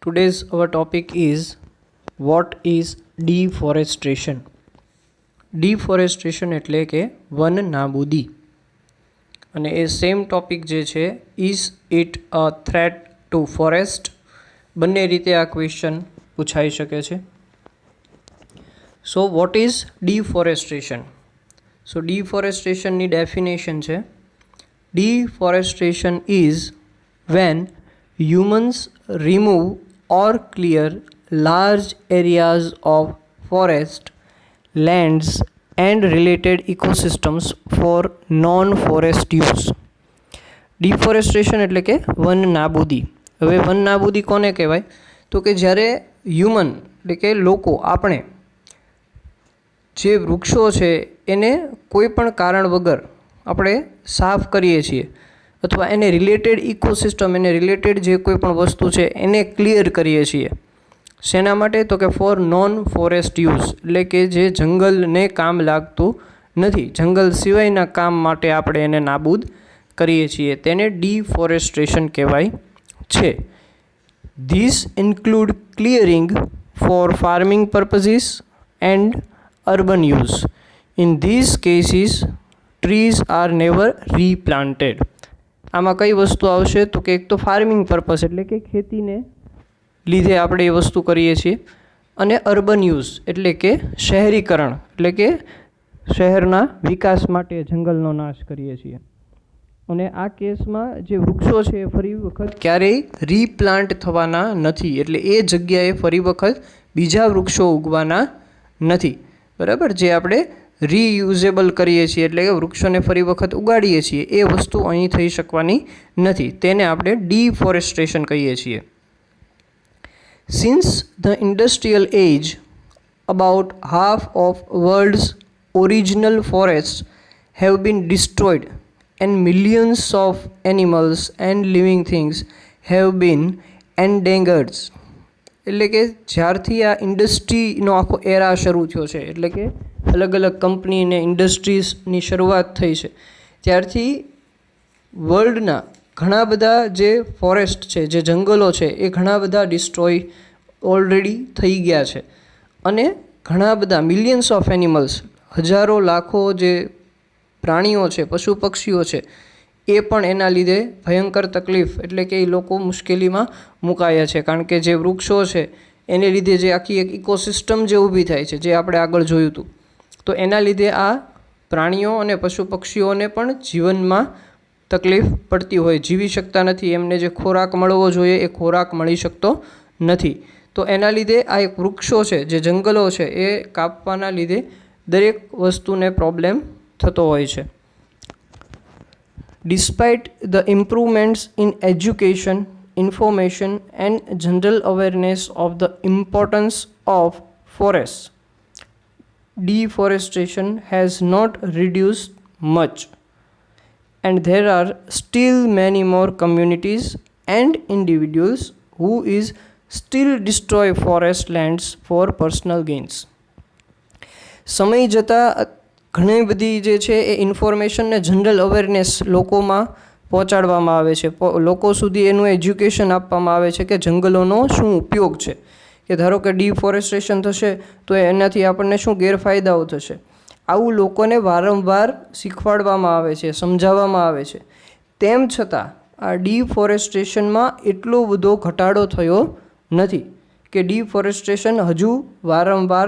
Today's our topic is what is deforestation. Deforestation એટલે કે one નાબૂદી અને એ સેમ ટોપિક જે છે is it a threat to forest. બંને રીતે આ ક્વેશ્ચન પૂછાઈ શકે છે. So what is deforestation? So ડિફોરેસ્ટેશનની ડેફિનેશન છે, deforestation is when humans remove or clear large areas of forest, lands and related ecosystems for non-forest use. Deforestation એટલે કે વન નાબૂદી. હવે વન નાબૂદી કોને કહેવાય? તો કે જ્યારે હ્યુમન એટલે કે લોકો આપણે જે વૃક્ષો છે એને કોઈ પણ કારણ વગર આપણે સાફ કરીએ છીએ અથવા એને રિલેટેડ ઇકોસિસ્ટમ, એને રિલેટેડ જે કોઈ પણ વસ્તુ છે એને ક્લિયર કરીએ છીએ. શેના માટે? તો કે ફોર નોન ફોરેસ્ટ યુઝ, એટલે કે જે જંગલને કામ લાગતું નથી, જંગલ સિવાયના કામ માટે આપણે એને નાબૂદ કરીએ છીએ, તેને ડિફોરેસ્ટેશન કહેવાય છે. This include clearing for farming purposes and urban use. In this cases trees are never replanted. આમાં કઈ વસ્તુ આવશે? તો કે એક તો ફાર્મિંગ પર્પઝ એટલે કે ખેતીને લીધે આપણે એ વસ્તુ કરીએ છીએ, અને અર્બન યુઝ એટલે કે શહેરીકરણ એટલે કે શહેરના વિકાસ માટે જંગલનો નાશ કરીએ છીએ. અને આ કેસમાં જે વૃક્ષો છે એ ફરી વખત ક્યારેય રીપ્લાન્ટ થવાના નથી, એટલે એ જગ્યાએ ફરી વખત બીજા વૃક્ષો ઉગવાના નથી. બરાબર? જે આપણે રીયુઝેબલ કરીએ છીએ એટલે કે વૃક્ષોને ફરી વખત ઉગાડીએ છીએ એ વસ્તુ અહીં થઈ શકવાની નથી, તેને આપણે ડિફોરેસ્ટેશન કહીએ છીએ. Since the industrial age, about half of world's original forests have been destroyed and millions of animals and living things have been endangered. એટલે કે જ્યારથી આ ઇન્ડસ્ટ્રીનો આખો એરા શરૂ થયો છે, એટલે કે અલગ અલગ કંપની ને ઇન્ડસ્ટ્રીઝની શરૂઆત થઈ છે, ત્યારથી વર્લ્ડના ઘણા બધા જે ફોરેસ્ટ છે, જે જંગલો છે, એ ઘણા બધા ડિસ્ટ્રોય ઓલરેડી થઈ ગયા છે. અને ઘણા બધા મિલિયન્સ ઓફ એનિમલ્સ, હજારો લાખો જે પ્રાણીઓ છે, પશુ પક્ષીઓ છે, એ પણ એના લીધે ભયંકર તકલીફ એટલે કે એ લોકો મુશ્કેલીમાં મુકાયા છે. કારણ કે જે વૃક્ષો છે એને લીધે જે આખી એક ઇકોસિસ્ટમ જે ઊભી થાય છે, જે આપણે આગળ જોયું હતું, તો એના લીધે આ પ્રાણીઓ અને પશુ પક્ષીઓને પણ જીવનમાં તકલીફ પડતી હોય, જીવી શકતા નથી, એમને જે ખોરાક મળવો જોઈએ એ ખોરાક મળી શકતો નથી. તો એના લીધે આ એક વૃક્ષો છે, જે જંગલો છે, એ કાપવાના લીધે દરેક વસ્તુને પ્રોબ્લેમ થતો હોય છે. Despite the improvements in education, information and general awareness of the importance of forests, deforestation has not reduced much, and there are still many more communities and individuals who is still destroy forest lands for personal gains. સમય જતાં ઘણી બધી જે છે એ information ને general awareness લોકોમાં પહોંચાડવામાં આવે છે, લોકો સુધી એનું એજ્યુકેશન આપવામાં આવે છે કે જંગલોનો શું ઉપયોગ છે, કે ધારો કે ડિફોરેસ્ટેશન થશે તો એનાથી આપણને શું ગેરફાયદાઓ થશે. આવું લોકોને વારંવાર શીખવાડવામાં આવે છે, સમજાવવામાં આવે છે. તેમ છતાં આ ડિફોરેસ્ટેશનમાં એટલો બધો ઘટાડો થયો નથી, કે ડિફોરેસ્ટેશન હજુ વારંવાર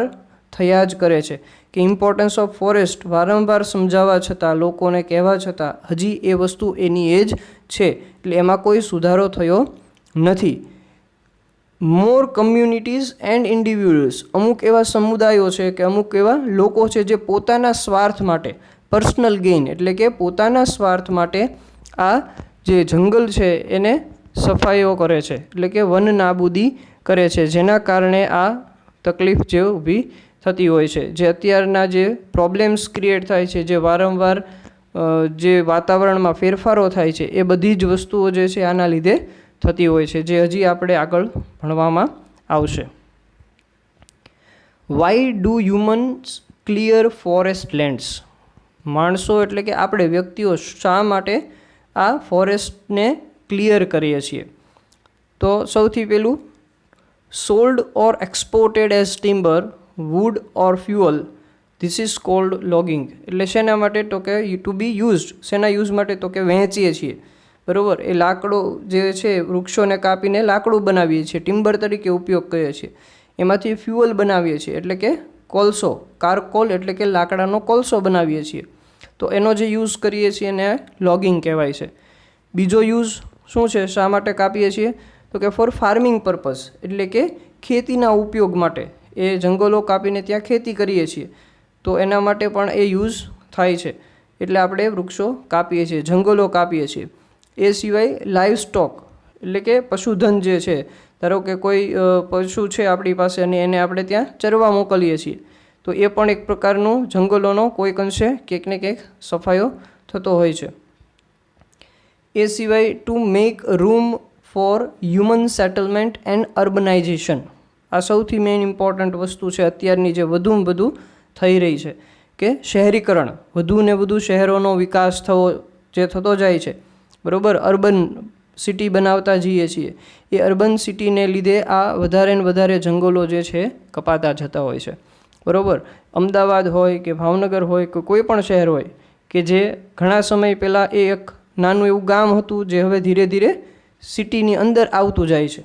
થયા જ કરે છે, કે ઇમ્પોર્ટન્સ ઓફ ફોરેસ્ટ વારંવાર સમજાવવા છતાં, લોકોને કહેવા છતાં હજી એ વસ્તુ એની એ જ છે, એટલે એમાં કોઈ સુધારો થયો નથી. મોર કમ્યુનિટીઝ એન્ડ ઇન્ડિવિડ્યુઅલ્સ, અમુક એવા સમુદાયો છે કે અમુક એવા લોકો છે જે પોતાના સ્વાર્થ માટે, પર્સનલ ગેઇન એટલે કે પોતાના સ્વાર્થ માટે આ જે જંગલ છે એને સફાઈઓ કરે છે, એટલે કે વન નાબૂદી કરે છે, જેના કારણે આ તકલીફ જે ઊભી થતી હોય છે. જે અત્યારના જે પ્રોબ્લેમ્સ ક્રિએટ થાય છે, જે વારંવાર જે વાતાવરણમાં ફેરફારો થાય છે, એ બધી જ વસ્તુઓ જે છે આના લીધે થતી હોય છે, જે હજી આપણે આગળ ભણવામાં આવશે. Why do humans clear forest lands? માણસો એટલે કે આપણે વ્યક્તિઓ શા માટે આ ફોરેસ્ટને ક્લિયર કરીએ છીએ? તો સૌથી પહેલું sold or exported as timber, wood or fuel, this is called logging. એટલે શેના માટે? તો કે ટુ બી યુઝડ. શેના યુઝ માટે? તો કે વહેંચીએ છીએ, બરાબર. એ લાકડું જે છે વૃક્ષોને કાપીને લાકડું બનાવીએ છીએ, ટિમ્બર તરીકે ઉપયોગ કરીએ છીએ. એમાંથી ફ્યુઅલ બનાવીએ છીએ એટલે કે કોલસો, કારકોલ એટલે કે લાકડાનો કોલસો બનાવીએ છીએ. તો એનો જે યુઝ કરીએ છીએ એને લોગિંગ કહેવાય છે. બીજો યુઝ શું છે? શા માટે કાપીએ છીએ? તો કે ફોર ફાર્મિંગ પર્પઝ, એટલે કે ખેતીના ઉપયોગ માટે. એ જંગલો કાપીને ત્યાં ખેતી કરીએ છીએ તો એના માટે પણ એ યુઝ થાય છે. એટલે આપણે વૃક્ષો કાપીએ છીએ, જંગલો કાપીએ છીએ. એ સિવાય લાઈવ સ્ટોક એટલે કે પશુધન જે છે, ધારો કે કોઈ પશુ છે આપણી પાસે અને એને આપણે ત્યાં ચરવા મોકલીએ છીએ તો એ પણ એક પ્રકારનું જંગલોનો કોઈક અંશે ક્યાંક ને ક્યાંક સફાયો થતો હોય છે. એ સિવાય two make room four human settlement and urbanisation. આ સૌથી મેઇન ઇમ્પોર્ટન્ટ વસ્તુ છે અત્યારની જે વધુમાં વધુ થઈ રહી છે, કે શહેરીકરણ, વધુ ને વધુ શહેરોનો વિકાસ થતો જાય છે, બરાબર. અર્બન સિટી બનાવતા જઈએ છીએ. એ અર્બન સિટીને લીધે આ વધારે ને વધારે જંગલો જે છે કપાતા જતા હોય છે, બરાબર. અમદાવાદ હોય કે ભાવનગર હોય કે કોઈ પણ શહેર હોય કે જે ઘણા સમય પહેલાં એ એક નાનું એવું ગામ હતું જે હવે ધીરે ધીરે સિટીની અંદર આવતું જાય છે,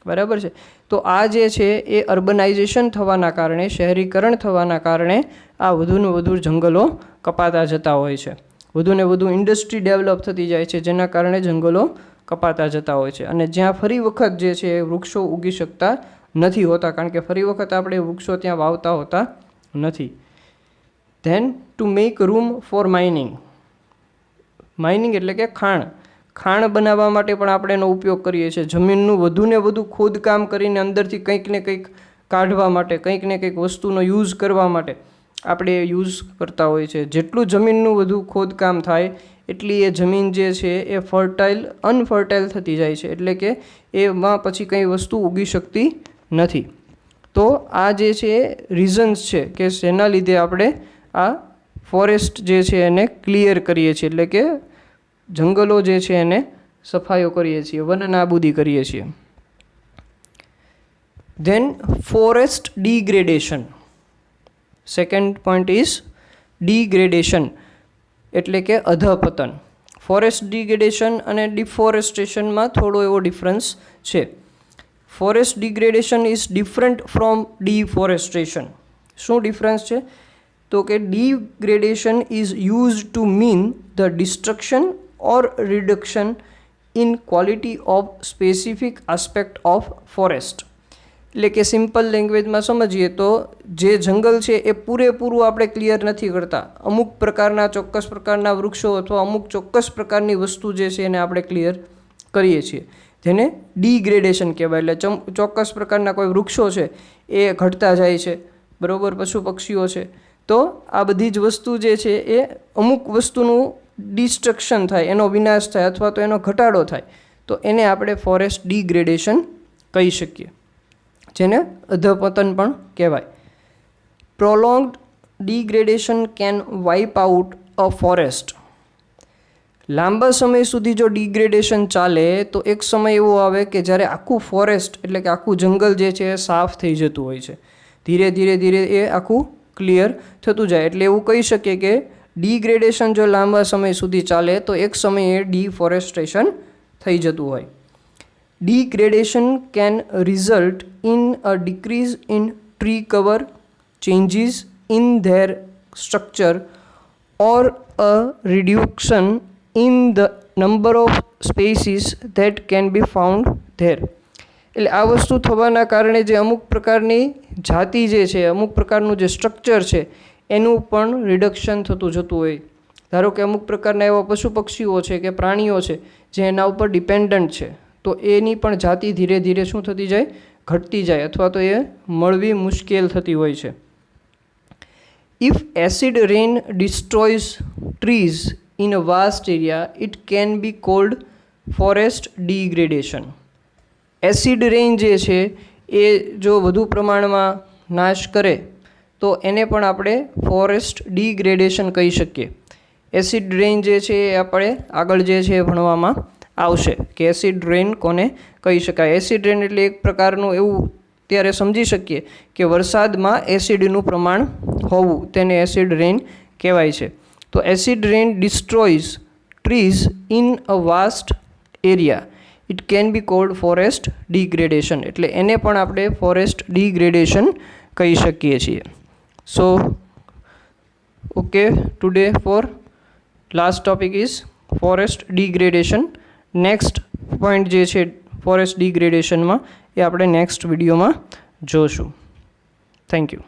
બરાબર છે. તો આ જે છે એ અર્બનાઇઝેશન થવાના કારણે, શહેરીકરણ થવાના કારણે આ વધુને વધુ જંગલો કપાતા જતા હોય છે. વધુને વધુ ઇન્ડસ્ટ્રી ડેવલપ થતી જાય છે જેના કારણે જંગલો કપાતા જતા હોય છે. અને જ્યાં ફરી વખત જે છે એ વૃક્ષો ઉગી શકતા નથી હોતા, કારણ કે ફરી વખત આપણે વૃક્ષો ત્યાં વાવતા હોતા નથી. Then to make room for mining. Mining એટલે કે ખાણ બનાવવા માટે પણ આપણે એનો ઉપયોગ કરીએ છીએ. જમીનનું વધુને વધુ ખોદકામ કરીને અંદરથી કંઈક ને કંઈક કાઢવા માટે, કંઈક ને કંઈક વસ્તુનો યુઝ કરવા માટે આપણે યુઝ કરતા હોઈએ છીએ. જેટલું જમીનનું વધુ ખોદકામ થાય એટલી એ જમીન જે છે એ અનફર્ટાઇલ થતી જાય છે, એટલે કે એમાં પછી કંઈ વસ્તુ ઉગી શકતી નથી. તો આ જે છે રીઝન્સ છે કે શેના લીધે આપણે આ ફોરેસ્ટ જે છે એને ક્લિયર કરીએ છીએ, એટલે કે જંગલો જે છે એને સફાયો કરીએ છીએ, વન નાબૂદી કરીએ છીએ. Then forest degradation. Second point is degradation એટલે કે અધપતન. ફોરેસ્ટ ડિગ્રેડેશન અને ડિફોરેસ્ટેશનમાં થોડો એવો ડિફરન્સ છે. Forest degradation is different from deforestation. શું ડિફરન્સ છે? તો કે degradation is use to mean the destruction or reduction in quality of specific aspect of forest. એટલે કે સિમ્પલ લેંગ્વેજમાં સમજીએ તો જે જંગલ છે એ પૂરેપૂરું આપણે ક્લિયર નથી કરતા. અમુક પ્રકારના ચોક્કસ પ્રકારના વૃક્ષો અથવા અમુક ચોક્કસ પ્રકારની વસ્તુ જે છે એને આપણે ક્લિયર કરીએ છીએ, જેને ડિગ્રેડેશન કહેવાય. એટલે ચોક્કસ પ્રકારના કોઈ વૃક્ષો છે એ ઘટતા જાય છે, બરાબર. પશુ પક્ષીઓ છે, તો આ બધી જ વસ્તુ જે છે એ અમુક વસ્તુનું ડિસ્ટ્રક્શન થાય, એનો વિનાશ થાય અથવા તો એનો ઘટાડો થાય તો એને આપણે ફોરેસ્ટ ડિગ્રેડેશન કહી શકીએ, જેને અધપતન પણ કહેવાય. Prolonged degradation can wipe out a forest. લાંબા સમય સુધી જો ડિગ્રેડેશન ચાલે તો એક સમય એવો આવે કે જ્યારે આખું ફોરેસ્ટ એટલે કે આખું જંગલ જે છે એ સાફ થઈ જતું હોય છે. ધીરે ધીરે એ આખું ક્લિયર થતું જાય. એટલે એવું કહી શકીએ કે ડિગ્રેડેશન જો લાંબા સમય સુધી ચાલે તો એક સમયે ડિફોરેસ્ટેશન થઈ જતું હોય. Degradation can result in a decrease in tree cover, changes in their structure or a reduction in the number of species that can be found there. એટલે આ વસ્તુ થવાના કારણે જે અમુક પ્રકારની જાતિ જે છે, અમુક પ્રકારનું જે સ્ટ્રક્ચર છે એનું પણ રિડક્શન થતું જતું હોય. ધારો કે અમુક પ્રકારના એવા પશુ પક્ષીઓ છે કે પ્રાણીઓ છે જે એના ઉપર ડિપેન્ડન્ટ છે, તો એની પણ જાતિ ધીરે ધીરે શું થતી જાય? ઘટતી જાય અથવા તો એ મળવી મુશ્કેલ થતી હોય છે. If acid rain destroys trees in a vast area it can be called forest degradation. Acid rain જે છે એ જો વધુ પ્રમાણમાં નાશ કરે તો એને પણ આપણે ફોરેસ્ટ ડિગ્રેડેશન કહી શકીએ. એસિડ રેન જે છે એ આપણે આગળ જે છે એ ભણવામાં આવશે કે એસિડ રેન કોને કહી શકાય. એસિડ રેન એટલે એક પ્રકારનું એવું ત્યારે સમજી શકીએ કે વરસાદમાં એસિડનું પ્રમાણ હોવું તેને એસિડ રેન કહેવાય છે. તો acid rain destroys trees in a vast area. It can be called forest degradation. એટલે એને પણ આપણે ફોરેસ્ટ ડિગ્રેડેશન કહી શકીએ છીએ. So okay, today for last topic is forest degradation. Next point જે છે ફોરેસ્ટ ડિગ્રેડેશનમાં એ આપણે નેક્સ્ટ વિડીયોમાં જોશું. Thank you.